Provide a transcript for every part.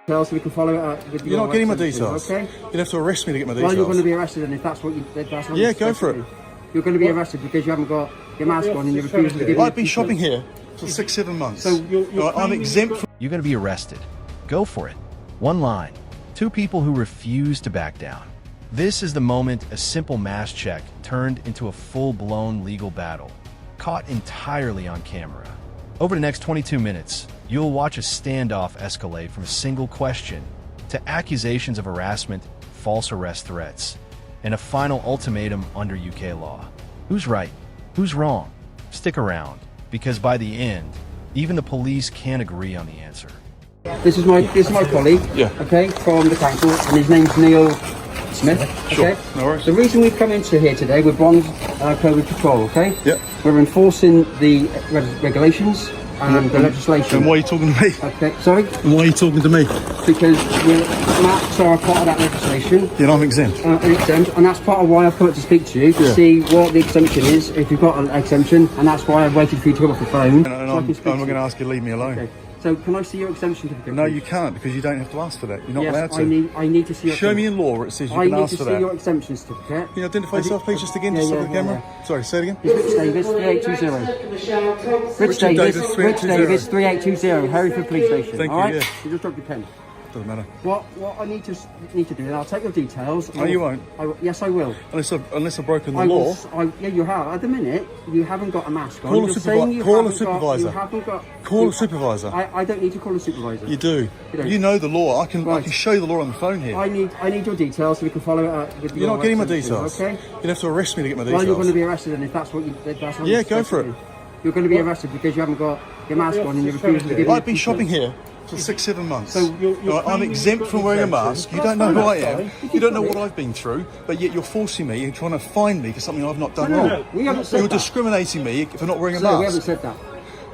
So we can follow it up with You're not getting my details. Okay. You'd have to arrest me to get my details. Well, you're going to be arrested, and if that's what you... Yeah, go for it. You're going to be arrested because you haven't got your mask on and you're refusing to give me... I've been shopping here for 6-7 months. So I'm exempt from... You're going to be arrested. Go for it. One line. Two people who refuse to back down. This is the moment a simple mask check turned into a full-blown legal battle, caught entirely on camera. Over the next 22 minutes, you'll watch a standoff escalate from a single question to accusations of harassment, false arrest threats, and a final ultimatum under UK law. Who's right? Who's wrong? Stick around, because by the end, even the police can't agree on the answer. This is my colleague, okay, from the council, and his name's Neil Smith. Sure. Okay. No worries. The reason we've come into here today, we're bond COVID patrol. Okay. Yep. We're enforcing the regulations and the legislation. And why are you talking to me? Okay. Sorry. And why are you talking to me? Because masks are a part of that legislation. Yeah, I'm exempt. Exempt, and that's part of why I've come up to speak to you to see what the exemption is, if you've got an exemption, and that's why I've waited for you to come off the phone. And I'm not going to ask you to leave me alone. Okay. So can I see your exemption certificate? No, you can't, because you don't have to ask for that. You're not allowed to. I need to see your... Show me in law where it says you can ask for that. I need to see your exemption certificate. Can you identify yourself, please, just again, just on the camera? Yeah. Sorry, say it again. It's Rich Davis, 3820. Rich Davis, 3820, Hereford Police Station. Thank you, right? yeah. You just dropped your pen. Doesn't matter. What I need to do, and I'll take your details. No, you won't. Yes, I will. Unless I've broken the law. Yeah, you have. At the minute, you haven't got a mask on. Call a supervisor. Call a supervisor. I don't need to call a supervisor. You do. You know the law. I can show you the law on the phone here. I need your details so we can follow it up with You're not getting my details. Okay. You'd have to arrest me to get my details. Well, you're going to be arrested, and if that's what you... Yeah, go for it. You're going to be arrested because you haven't got your mask on and you're refusing to give me... I've been shopping here for 6-7 months. So I'm exempt from wearing a mask. You don't know who I am. You don't know what I've been through, but yet you're forcing me and trying to fine me for something I've not done wrong. We haven't said that. You're discriminating me for not wearing a mask. We haven't said that.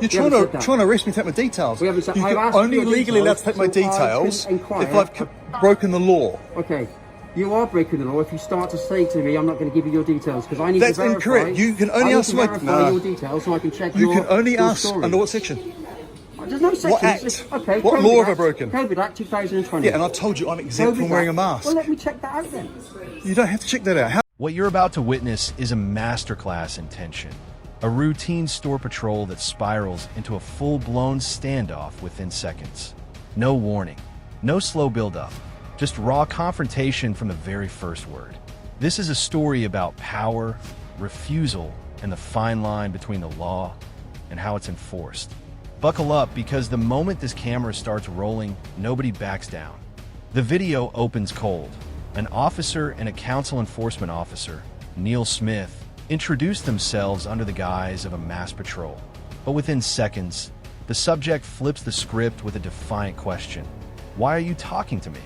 You're trying to arrest me to take my details. We haven't said... You're only legally allowed to take my details if I've broken the law. Okay. You are breaking the law if you start to say to me, I'm not going to give you your details, because I need to verify... That's incorrect. You can only ask my... your details so I can check You can only ask under what section? There's no section. What act? Okay. What law have I broken? COVID Act 2020. Yeah, and I told you I'm exempt from wearing a mask. Well, let me check that out then. You don't have to check that out. What you're about to witness is a masterclass in tension. A routine store patrol that spirals into a full-blown standoff within seconds. No warning. No slow build-up. Just raw confrontation from the very first word. This is a story about power, refusal, and the fine line between the law and how it's enforced. Buckle up, because the moment this camera starts rolling, nobody backs down. The video opens cold. An officer and a council enforcement officer, Neil Smith, introduce themselves under the guise of a mass patrol. But within seconds, the subject flips the script with a defiant question. Why are you talking to me?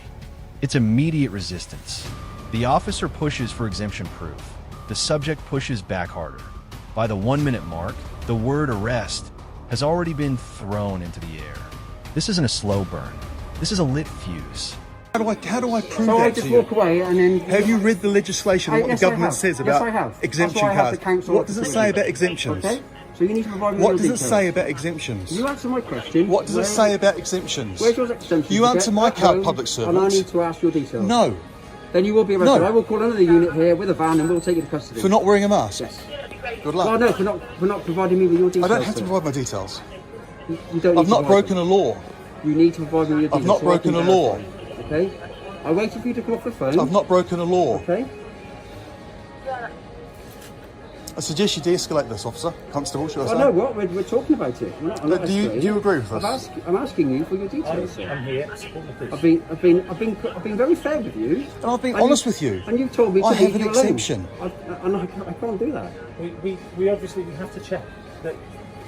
It's immediate resistance. The officer pushes for exemption proof. The subject pushes back harder. By the 1-minute mark, the word arrest has already been thrown into the air. This isn't a slow burn. This is a lit fuse. How do I prove that to you? So I just walk away and then... Have you read the legislation and what the government says about exemption cards? What does it say about exemptions? Okay. So you need to provide me What with does your it details. say about exemptions? You answer my question. What does it say about exemptions? Where's your exemption? You answer my public servant. And I need to ask your details. No. Then you will be arrested. No. I will call another unit here with a van and we'll take you to custody. For not wearing a mask? Yes. Good luck. Well, no, for not providing me with your details. I don't have to provide my details. You don't need I've not broken a law. You need to provide me with your details. I've not broken a law. Okay? I waited for you to come off the phone. I've not broken a law. Okay? I suggest you de-escalate this, officer. Constable, should I say? I know what, we're talking about it. Do you agree with this? I'm asking you for your details, sir. I'm here to support the police. I've been very fair with you. And I've been honest with you. And you've told me to I leave have an you alone. exemption. And I can't do that. We obviously have to check that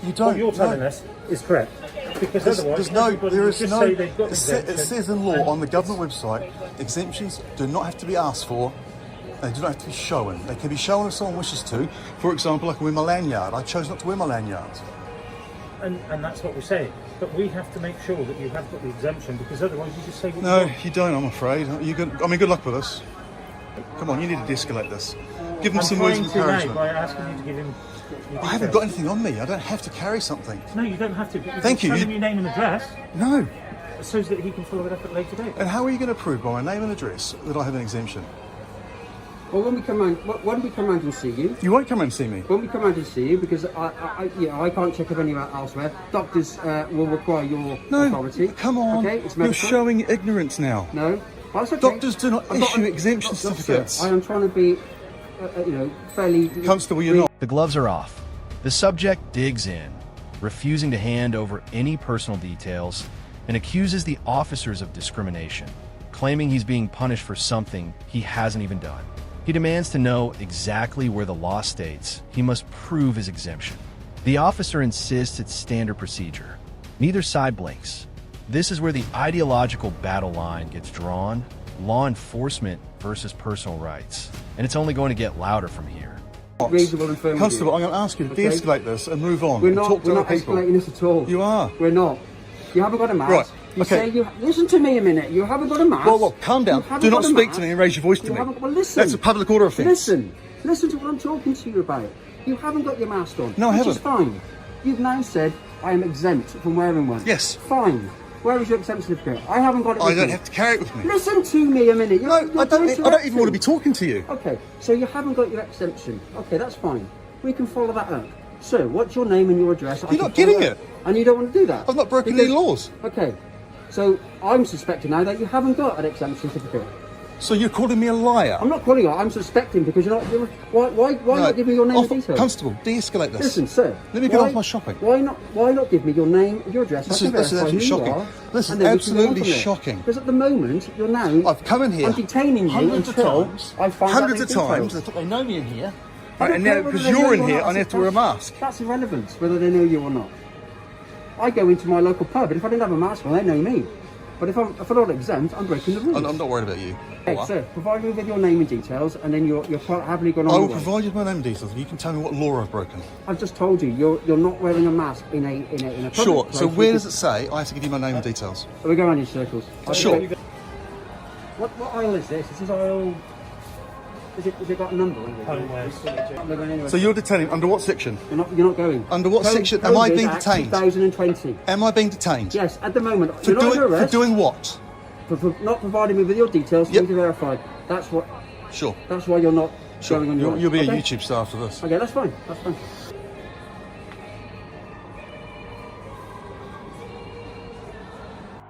You don't. what you're telling us is correct. Because otherwise, it says in law on the government website, exemptions do not have to be asked for. They do not have to be shown. They can be shown if someone wishes to. For example, I can wear my lanyard. I chose not to wear my lanyard. And that's what we're saying. But we have to make sure that you have got the exemption, because otherwise you just say what No, you want. you don't, I'm afraid. Good luck with us. Come on, you need to de-escalate this. Give him some words of encouragement. By asking you to give him... I haven't got anything on me. I don't have to carry something. No, you don't have to. Thank you. Tell him your name and address. No. so that he can follow it up at a later date. And how are you going to prove by my name and address that I have an exemption? Well, when we come round and see you, You won't come and see me. when we come round and see you, because I can't check up anywhere elsewhere. Doctors will require your authority. Come on. Okay, it's You're medical. showing ignorance now. No, that's okay. Doctors do not I'm issue exemption Sir, certificates. I am trying to be, fairly. Constable, you're not. The gloves are off. The subject digs in, refusing to hand over any personal details, and accuses the officers of discrimination, claiming he's being punished for something he hasn't even done. He demands to know exactly where the law states he must prove his exemption. The officer insists it's standard procedure. Neither side blinks. This is where the ideological battle line gets drawn, law enforcement versus personal rights. And it's only going to get louder from here. Reasonable and firm. Constable, I'm going to ask you to Okay. de-escalate this and move on. We're and not. talk to We're other not people. escalating this at all. You are. We're not. You haven't got a mask. Right, You okay. say you listen to me a minute. You haven't got a mask. Well, calm down. You haven't Do not got a speak mask. to me and raise your voice to You me. haven't- Well, listen. That's a public order offence. Listen to what I'm talking to you about. You haven't got your mask on. No, I which is haven't. fine. You've now said I am exempt from wearing one. Yes. Fine. Where is your exemption certificate? I haven't got it. I with don't me. have to carry it with me. Listen to me a minute. No, I don't even want to be talking to you. Okay, so you haven't got your exemption. Okay, that's fine. We can follow that up. So, what's your name and your address? You're not getting it. And you don't want to do that? I've not broken any laws. Okay, so I'm suspecting now that you haven't got an exemption certificate. So you're calling me a liar? I'm not calling you. I'm suspecting because you're not. Why not give me your name and details? Constable, de-escalate this. Listen, sir. Let me get off my shopping. Why not give me your name and your address? This I is can verify absolutely who you shocking. are, This is and then we can go on absolutely from there. shocking. Because at the moment you're now. I've come in here I'm detaining you hundreds of until times. I find Hundreds out of the times. details. They thought they know me in here. I Right, don't and care now whether because they know you're you in or here, not. I have to wear a mask. That's irrelevant, whether they know you or not. I go into my local pub, and if I didn't have a mask on, they know me. But if I'm not exempt, I'm breaking the rules. I'm not worried about you. Okay, sir, provide me with your name and details, and then you're quite happily gone on I will your way. provide you with my name and details. You can tell me what law I've broken. I've just told you, you're not wearing a mask in a public Sure. place. So where does it say I have to give you my name and details? We go around in circles. Sure. What aisle is this? This is aisle. Has it got a number? So you're detaining under what section? You're not going. Under what section am I COVID being Act detained? 2020. Am I being detained? Yes, at the moment. For you're not under doing, for arrest. doing what? For not providing me with your details for Yep. me to verify. That's what. Sure. That's why you're not Sure. going on your. You'll be okay? a YouTube star after this. Okay, that's fine. That's fine.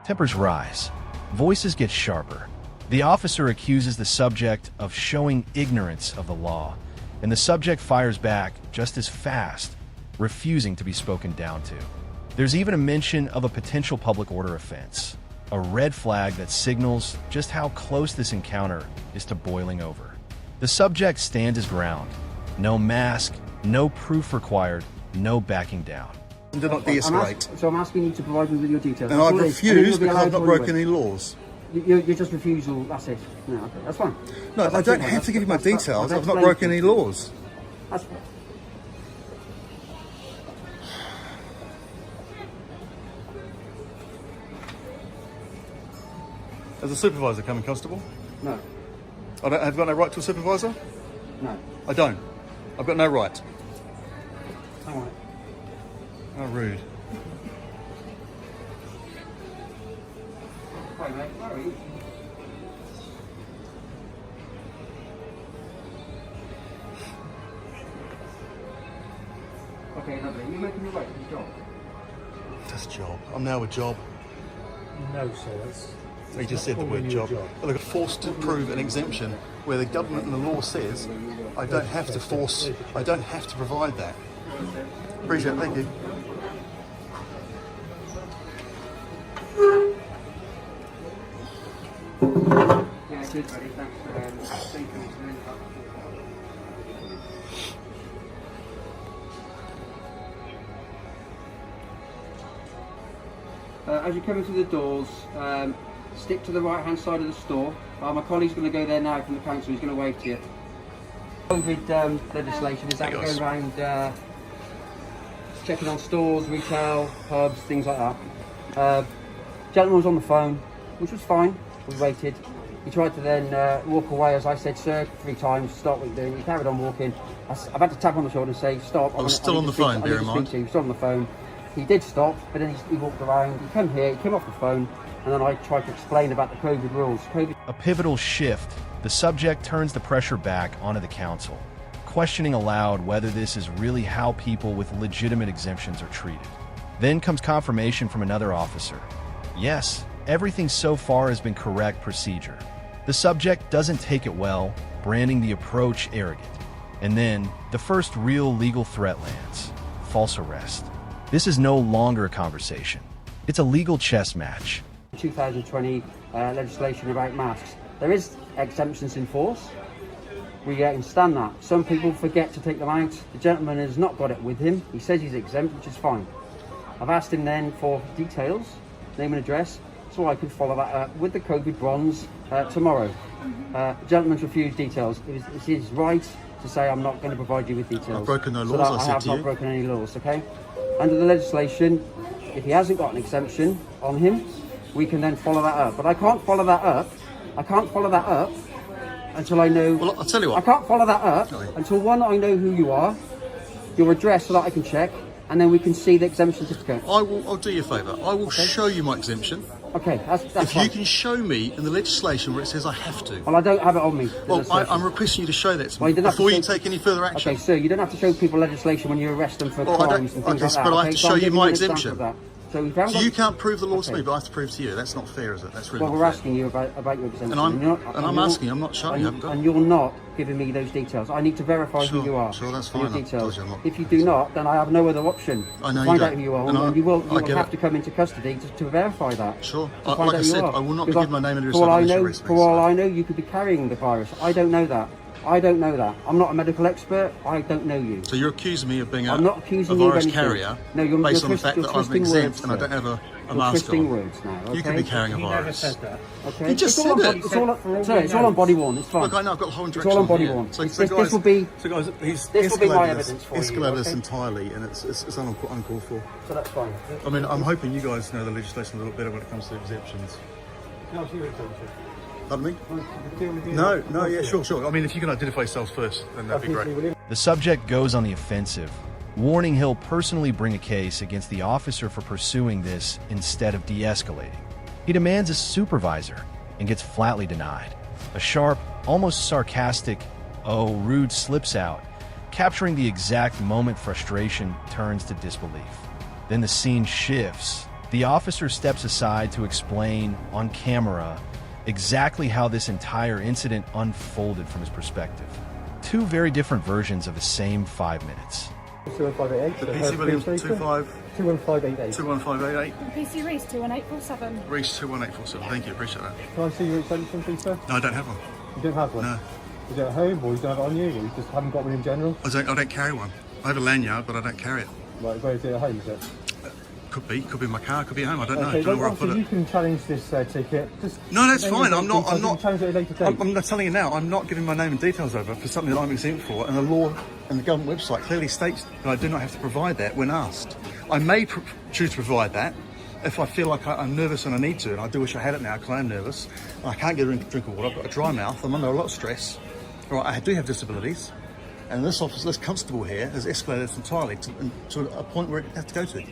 Tempers rise. Voices get sharper. The officer accuses the subject of showing ignorance of the law, and the subject fires back just as fast, refusing to be spoken down to. There's even a mention of a potential public order offense, a red flag that signals just how close this encounter is to boiling over. The subject stands his ground. No mask, no proof required, no backing down. Do not de-escalate. So I'm asking you to provide me with your details. And That's I've all it is. And then refused you'll be because I've allowed not to broken anyway. any laws. You're just refusal. That's it. No, okay, that's fine. No, That's I don't fine. have to give you my That's- details. I've I've not explained broken to any you. laws. That's fine. As a supervisor coming, Constable? No, Have I got no right to a supervisor? no. I don't. I've got no right. All right. How rude. Hi, mate. Where are you? Okay, lovely. You're making your way to the job. That's a job. I'm now a job. No, sir. That's. He just said the calling word you a job. Look, forced to prove an exemption where the government and the law says I don't have to force, I don't have to provide that. Appreciate it, thank you. Yeah, good, buddy. Thanks. Thank you. As you come into the doors, stick to the right-hand side of the store. My colleague's going to go there now from the council. He's going to wave to you. COVID legislation is that going around checking on stores, retail, pubs, things like that. Gentleman was on the phone, which was fine. We waited. He tried to then walk away, as I said, sir, 3 times. Stop what you're doing. He carried on walking. I've had to tap on the shoulder and say, stop. I was still on the phone, bear in mind. He was still on the phone. He did stop, but then he walked around. He came here, he came off the phone, and then I tried to explain about the COVID rules. A pivotal shift, the subject turns the pressure back onto the council, questioning aloud whether this is really how people with legitimate exemptions are treated. Then comes confirmation from another officer. Yes, everything so far has been correct procedure. The subject doesn't take it well, branding the approach arrogant. And then, the first real legal threat lands. False arrest. This is no longer a conversation. It's a legal chess match. 2020 legislation about masks. There is exemptions in force. We can stand that. Some people forget to take them out. The gentleman has not got it with him. He says he's exempt, which is fine. I've asked him then for details, name and address, so I can follow that up with the COVID bronze tomorrow. The gentleman's refused details. It's his right to say I'm not going to provide you with details. I've broken no laws, I have not broken any laws, okay? Under the legislation, if he hasn't got an exemption on him, we can then follow that up. But I can't follow that up. I can't follow that up until I know... Well, I'll tell you what. I can't follow that up until, one, I know who you are, your address, so that I can check, and then we can see the exemption certificate. I'll do you a favour. I will show you my exemption. Okay, that's If fine. you can show me in the legislation where it says I have to. Well, I don't have it on me. Well, I'm requesting you to show that to me Well, you don't have to before you show- take any further action. Okay, sir, you don't have to show people legislation when you arrest them for Well, I don't- crimes and things okay, like that. but I have okay? to So show I'm you giving my an example exemption. of that. So if you haven't So got- you can't prove the law to Okay. me, but I have to prove to you. That's not fair, is it? That's really Well, not we're fair. asking you about your exemption. And I'm you're asking you, I'm not showing you, I haven't got it. And you're not giving me those details. I need to verify Sure, who you are. sure, that's and your fine. I details. told you I'm not- If you do not, then I have no other option. I know to you find don't. out who you are, And and you will get have it. to come into custody to verify that. Sure. To find Like out I who you said, are. I will not be Because giving my name and address for all I unless you know, arrest me, for all so- I know, you could be carrying the virus. I don't know that. I don't know that. I'm not a medical expert. I don't know you. So you're accusing me of being I'm not accusing a you of virus anything. carrier No, you're based you're on the fact you're that I'm twisting exempt words, and I sir. don't have a You're mask twisting on. words now. Okay? You could be carrying a He never virus. said that. Okay. You just It's all said on it. It's all on, sorry, it's all on body worn. It's fine. Look, I know I've got the whole It's direction all on body here. worn. So This guys, will be so guys, he's this will be my escalated evidence for you, escalated this okay? entirely, and it's uncalled for. so that's fine. I mean, I'm hoping you guys know the legislation a little better when it comes to exemptions. Pardon me? No, yeah, sure. I mean, if you can identify yourselves first, then that'd be great. The subject goes on the offensive, warning he'll personally bring a case against the officer for pursuing this instead of de-escalating. He demands a supervisor and gets flatly denied. A sharp, almost sarcastic, "oh, rude" slips out, capturing the exact moment frustration turns to disbelief. Then the scene shifts. The officer steps aside to explain, on camera, exactly how this entire incident unfolded from his perspective. Two very different versions of the same 5 minutes. 21588. The PC Williams 21588. 21588. PC Reese 21847. Reach 21847. Thank you, appreciate that. Can I see your exemption, please, sir? No, I don't have one. You don't have one? No, Is it at home or you don't have it on you? Or you just haven't got one in general? I don't carry one. I have a lanyard, but I don't carry it. Right, where is it at home, is it? Could be in my car, could be at home. I don't know. Okay, Don't know where I obviously put you it. can challenge this ticket. Just No, that's name fine. your I'm not. details, you can challenge it at a later date. I'm not telling you now. I'm not giving my name and details over for something that I'm exempt for, and the law and the government website clearly states that I do not have to provide that when asked. I may choose to provide that if I feel like I'm nervous and I need to, and I do wish I had it now because I am nervous. I can't get a drink of water. I've got a dry mouth. I'm under a lot of stress. Right, I do have disabilities, and this constable here has escalated this entirely to a point where it has to go to.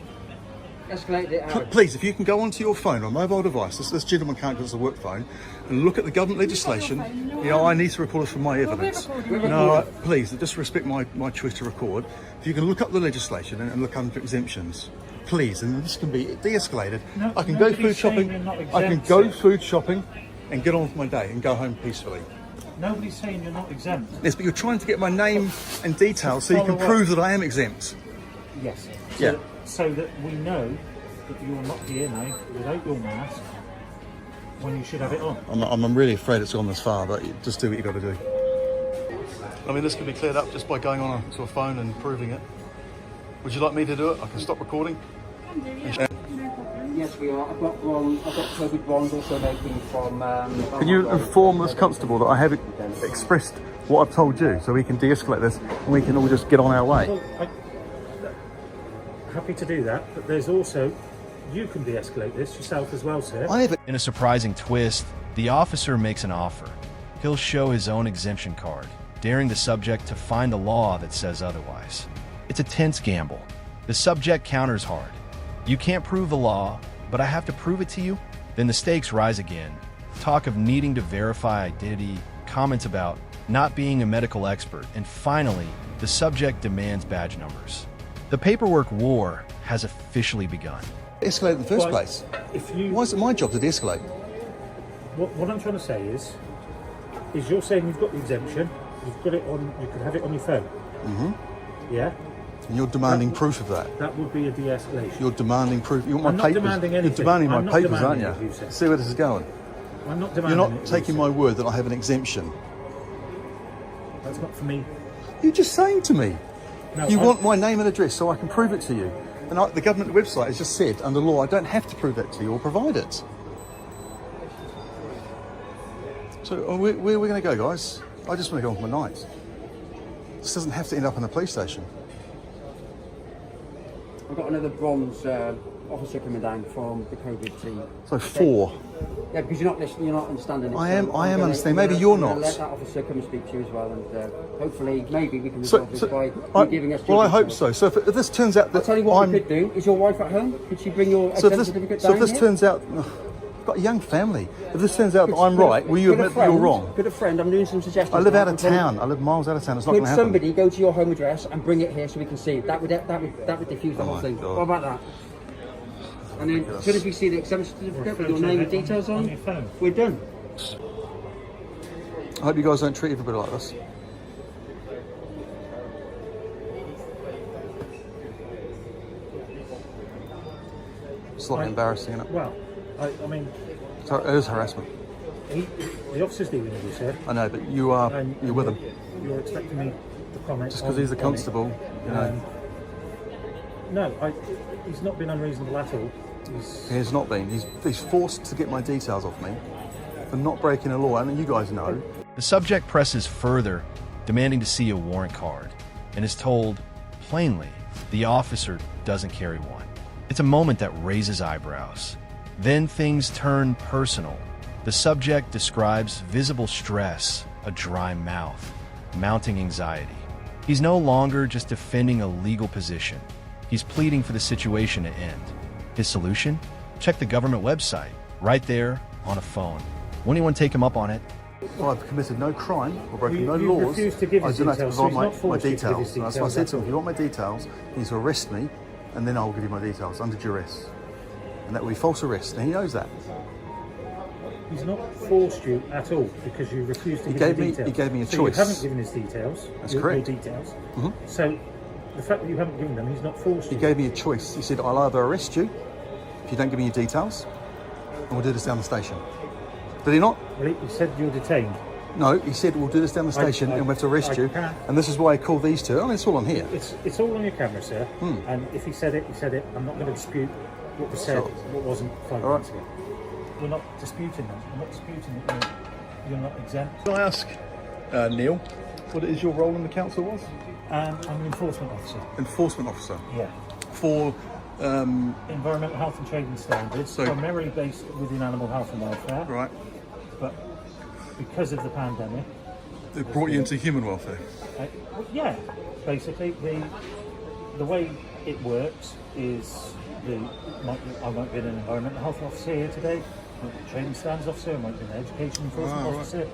Escalate it out. Please, if you can go onto your phone or mobile device, this gentleman can't because it's a work phone, and look at the government legislation. I need to record this for my evidence. No, please, just respect my choice to record. If you can look up the legislation and look under exemptions, please, and this can be de-escalated. No, I can go nobody's food shopping. saying you're not I can exempt, go sir. food shopping and get on with my day and go home peacefully. Nobody's saying you're not exempt. Yes, but you're trying to get my name and details so you can Follow up. prove that I am exempt. Yes. Yeah. So that we know that you're not here now without your mask when you should have it on. I'm really afraid it's gone this far, but just do what you got to do. I mean, this can be cleared up just by going on to a phone and proving it. Would you like me to do it? I can stop recording. Yes, we are. I've got COVID bronze also making from. Can you inform this constable that I have expressed what I've told you, so we can de-escalate this and we can all just get on our way? Well, happy to do that, but there's also, you can de-escalate this yourself as well, sir. In a surprising twist, the officer makes an offer. He'll show his own exemption card, daring the subject to find a law that says otherwise. It's a tense gamble. The subject counters hard, You can't prove the law, but I have to prove it to you? Then the stakes rise again. Talk of needing to verify identity, comments about not being a medical expert, and finally, the subject demands badge numbers. The paperwork war has officially begun. Escalate in the first Why- place. If you, Why is it my job to de-escalate? what I'm trying to say is you're saying you've got the exemption, you've got it on, you can have it on your phone. Mm-hmm. Yeah. And you're demanding proof of that. That would be a de-escalation. You're demanding proof. You want my I'm not papers. demanding You're anything. demanding I'm my not papers, aren't demanding you? it, you said. See where this is going. I'm not demanding You're not it, taking you my said. word that I have an exemption. That's not for me. You're just saying to me. No, You I'm- want my name and address so I can prove it to you. And the government website has just said, under law, I don't have to prove that to you or provide it. So where are we going to go, guys? I just want to go on for my night. This doesn't have to end up in a police station. I've got another bronze officer coming down from the COVID team. So 4. Yeah, because you're not listening, you're not understanding it. I so am I'm gonna- understanding. I'm Maybe gonna- you're I'm gonna not. Let that officer come and speak to you as well, and hopefully, maybe we can So, resolve this by you giving us. well, your I hope details. so. So if this turns out I'll that tell you what I'm... we could do. Is your wife at home? Could she bring your So exempt if certificate this, down so if this here? turns out... I've got a young family. If this turns out that I'm Could- right, will you could a admit that you're friend- wrong? Could a friend, I'm doing some suggestions. I live now, out of town. I live miles out of town. It's not Could going to happen. somebody go to your home address and bring it here so we can see it? That would diffuse the whole my thing. God. What about that? And then, as soon as we see the exemption certificate with your photo name of and it details on on, your phone. we're done. I hope you guys don't treat everybody like this. Slightly embarrassing, isn't it? Well, I mean, So it is harassment. the officer's dealing with you, sir. I know, but you're with him. You're expecting me to comment. Just because on- he's the on it. constable, you know. No, he's not been unreasonable at all. He has not been. He's forced to get my details off me for not breaking a law. I mean, you guys know. The subject presses further, demanding to see a warrant card, and is told, plainly, the officer doesn't carry one. It's a moment that raises eyebrows. Then things turn personal. The subject describes visible stress, a dry mouth, mounting anxiety. He's no longer just defending a legal position. He's pleading for the situation to end. His solution? Check the government website, right there on a phone. Will anyone take him up on it? I've committed no crime or broken no You laws. refuse to give I his do not have to details, so provide he's not my forced you to give details. his And that's why I details, said that's to him, all. if you want my details, you need to arrest me, and then I will give you my details under duress. And that will be false arrest, and he knows that. He's not forced you at all because you refused to give gave him me- details. he gave me a so choice. You haven't given his details. That's your correct. details. Mhm. So the fact that you haven't given them, he's not forced He you. gave me a choice. He said, I'll either arrest you if you don't give me your details, and we'll do this down the station. Did he not? Well, he said you're detained. No, he said, we'll do this down the station and we have to arrest you. can't. And this is why I called these two. Oh, it's all on here. It's all on your camera, sir. Hmm. And if he said it, he said it. I'm not going to dispute what was said, Sure. what wasn't 5 All right. minutes ago. We're not disputing them. We're not disputing that you're not exempt. Can I ask, Neil, what is your role in the council was? I'm an enforcement officer. Enforcement officer. Yeah. For, Environmental health and trading standards, So- primarily based within animal health and welfare. right, But because of the pandemic, they brought you into human welfare. yeah, basically the way it works is I might be an environmental health officer here today, might be a trading standards officer, might be an education enforcement right. officer,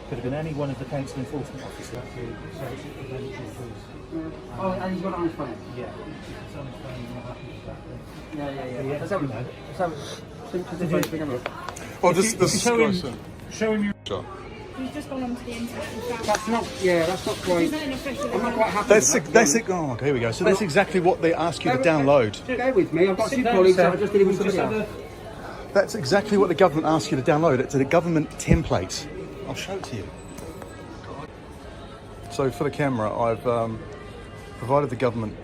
could have been any one of the council enforcement officers. Oh, and he's got it on his phone. Yeah. It's on his phone, you're not happy with that, then- Yeah. Yeah, Let's have you a know. let's have a Did big look. Oh, If you show him your He's just gone onto the internet and found That's not. Yeah, that's not quite. He's not an official. I'm not quite happy. That's with that, that's to it. Oh, okay, here we go. So that's exactly what they ask you to download. Go with me. I've got Sit two down, colleagues sir. that I just did it with We've somebody just else. had That's exactly what the government asks you to download. It's a government template. I'll show it to you. So for the camera, I've provided the government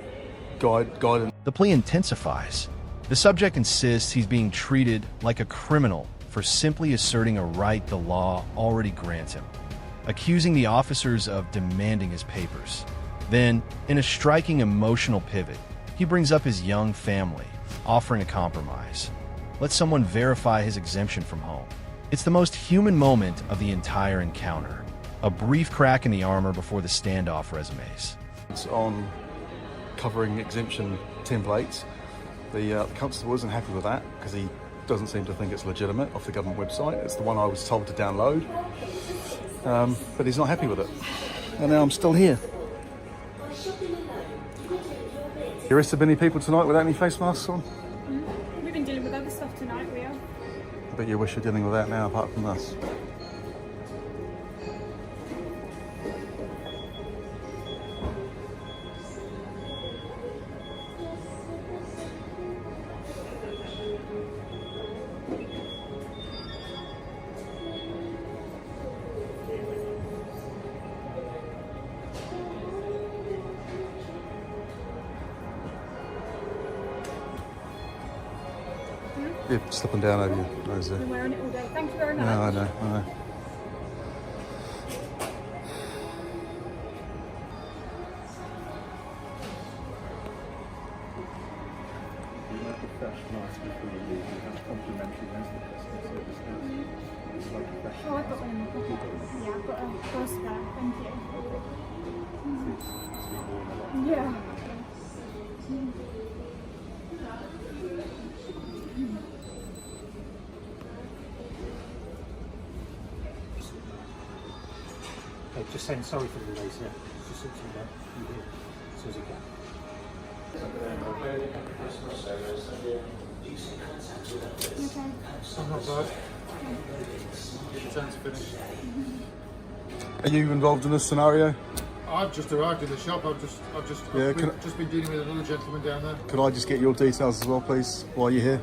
guidance. The plea intensifies. The subject insists he's being treated like a criminal for simply asserting a right the law already grants him, accusing the officers of demanding his papers. Then, in a striking emotional pivot, he brings up his young family, offering a compromise. Let someone verify his exemption from home. It's the most human moment of the entire encounter, a brief crack in the armor before the standoff resumes. on covering exemption templates. The constable isn't happy with that because he doesn't seem to think it's legitimate off the government website. It's the one I was told to download, but he's not happy with it. And now I'm still here. You arrested many people tonight without any face masks on? We've been dealing with other stuff tonight, we are. I bet you wish you're dealing with that now apart from this. You're slipping down over your nose there. Been wearing it all day. Thank you very much. No, I know. Oh, I've got one in my pocket. Yeah, I've got a cross there. Thank you. Yeah. Okay, just saying sorry for the delays here. Just something about you here as soon as you can. Okay. I'm not bad. The turn's finished. Are you involved in this scenario? I've just arrived in the shop. I've just been dealing with another gentleman down there. Could I just get your details as well, please, while you're here?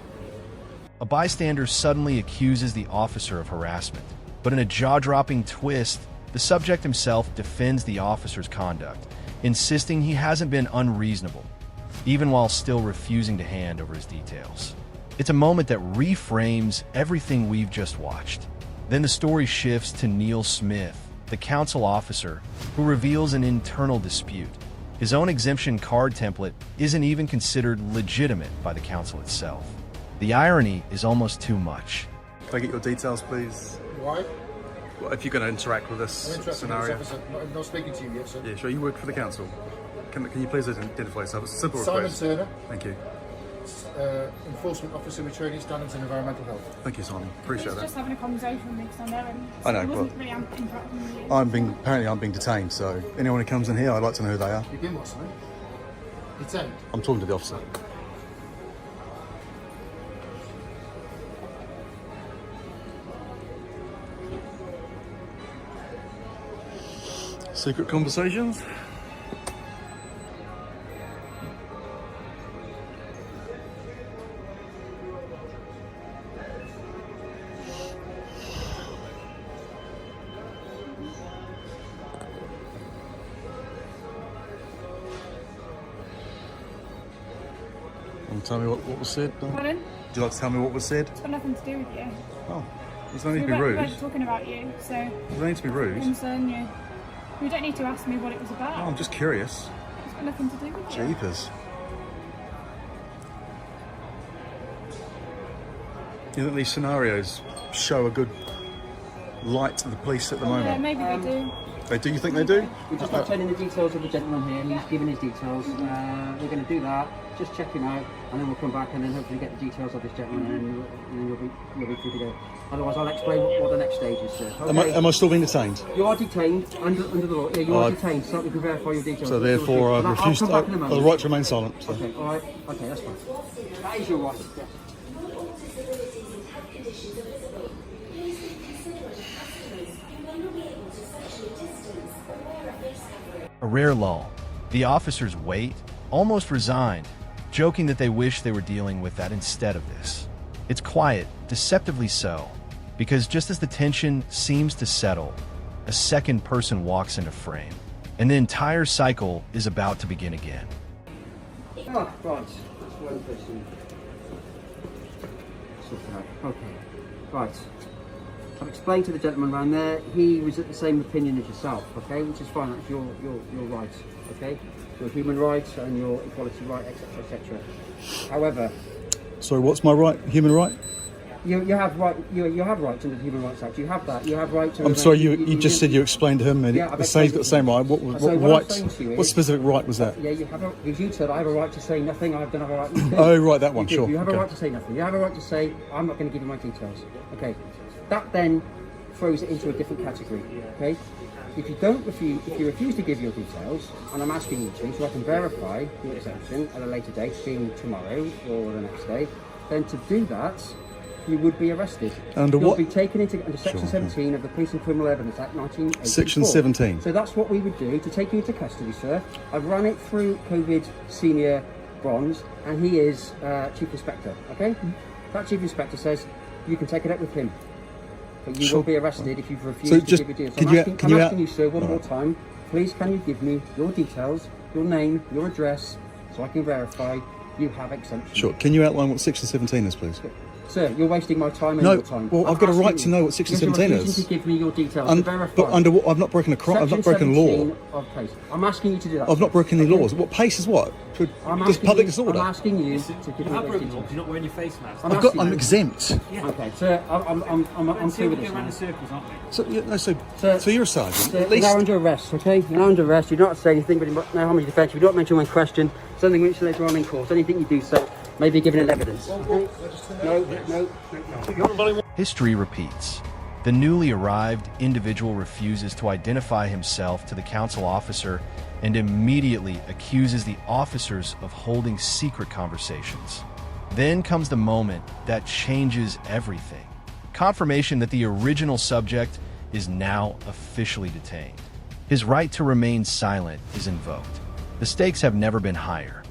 A bystander suddenly accuses the officer of harassment, but in a jaw-dropping twist, the subject himself defends the officer's conduct, insisting he hasn't been unreasonable, even while still refusing to hand over his details. It's a moment that reframes everything we've just watched. Then the story shifts to Neil Smith, the council officer, who reveals an internal dispute. His own exemption card template isn't even considered legitimate by the council itself. The irony is almost too much. Can I get your details, please? Why? Well, if you're going to interact with I'm this interested scenario. in this officer. I'm not speaking to you yet, sir. Yeah, sure. You work for the council. Can you please identify yourself? It's a simple Simon request. Turner, Thank you. enforcement officer with training standards in environmental health. Thank you, Simon. Appreciate He's that. just having a conversation with me because I know him. I know, He wasn't well- really interacting with you. Apparently I'm being detained, so anyone who comes in here, I'd like to know who they are. You've been what, sorry? Detained. I'm talking to the officer. Secret conversations? Want to tell me what was said? Pardon? Would you like to tell me what was said? It's got nothing to do with you. Oh, there's no need to We be rude. weren't talking about you, so There's no need to be rude. concern you. You don't need to ask me what it was about. Oh, I'm just curious. It's got nothing to do with you. Jeepers. You think these scenarios show a good light to the police at the Yeah, moment? maybe they do. They do? You think they do? We're just obtaining the details of the gentleman here. He's given his details. We're going to do that, just check him out, and then we'll come back and then hopefully get the details of this gentleman, and then you'll be free to go. Otherwise, I'll explain what the next stage is, sir. Okay. Am I still being detained? You are detained under the law. Yeah, you are detained, so we can verify your details. So therefore, And I've I'll refused. come back in a I've moment. the right to remain silent. So. Okay, all right. Okay, that's fine. That is your right. Yes. A rare lull. The officers wait, almost resigned, joking that they wish they were dealing with that instead of this. It's quiet, deceptively so, because just as the tension seems to settle, a second person walks into frame, and the entire cycle is about to begin again. Ah, right. That's one person. Sorted out. Okay. Right. I've explained to the gentleman around there, he was at the same opinion as yourself, okay, which is fine, that's your right, okay, your human rights and your equality right, etc., etc. However, Sorry, what's my right? Human right? You have right. You have rights under the Human Rights Act. You have that. You have right to. I'm sorry, you just said you explained to him, and Yeah, I've say he's got the same right. What So what I'm right? saying to you What is- specific right was that? Yeah, you have. Because you said I have a right to say nothing. I don't have a right. You do. Oh, right, that one, You do. sure, You have okay. a right to say nothing. You have a right to say I'm not going to give you my details. Okay. That then throws it into a different category. Okay. If you refuse to give your details, and I'm asking you to, so I can verify the exemption at a later date, being tomorrow or the next day, then to do that, you would be arrested. Under You'll what? be taken into under Section Sure, 17 of the Police and Criminal Evidence Act 1984. Section 17. So that's what we would do to take you into custody, sir. I've run it through COVID Senior Bronze, and he is Chief Inspector. Okay, that Chief Inspector says you can take it up with him. But you Sure. will be arrested if you've refused So to just- give your details. could I'm you- asking, can you I'm out- asking you, sir, one more Alright. time. Please, can you give me your details, your name, your address, so I can verify you have exemption? Sure. Can you outline what Section 17 is, please? Sir, you're wasting my time and No, your time. well, I've got a asking right to know what Section 17 You're refusing is. to give me your details to verify. But under what? I've not broken a crime. I've not broken law. 17 of pace. I'm asking you to do that. I've not broken any Okay? laws. What pace is what? I'm Just asking public you, disorder. I'm asking you to give You me have those broken law details. because you're not wearing your face mask. I'm exempt. Okay, sir, I'm through with this around now. in circles, aren't we? So, yeah, no, Sir- so you're a sergeant. Sir, At you're least now under arrest, okay? You're now under arrest. You don't have to say anything, but no harm in defence. You don't mention when questioned. Something which later on in court. Anything you do, sir, may be given in evidence. Okay? No. History repeats. The newly arrived individual refuses to identify himself to the council officer and immediately accuses the officers of holding secret conversations. Then comes the moment that changes everything. Confirmation that the original subject is now officially detained. His right to remain silent is invoked. The stakes have never been higher.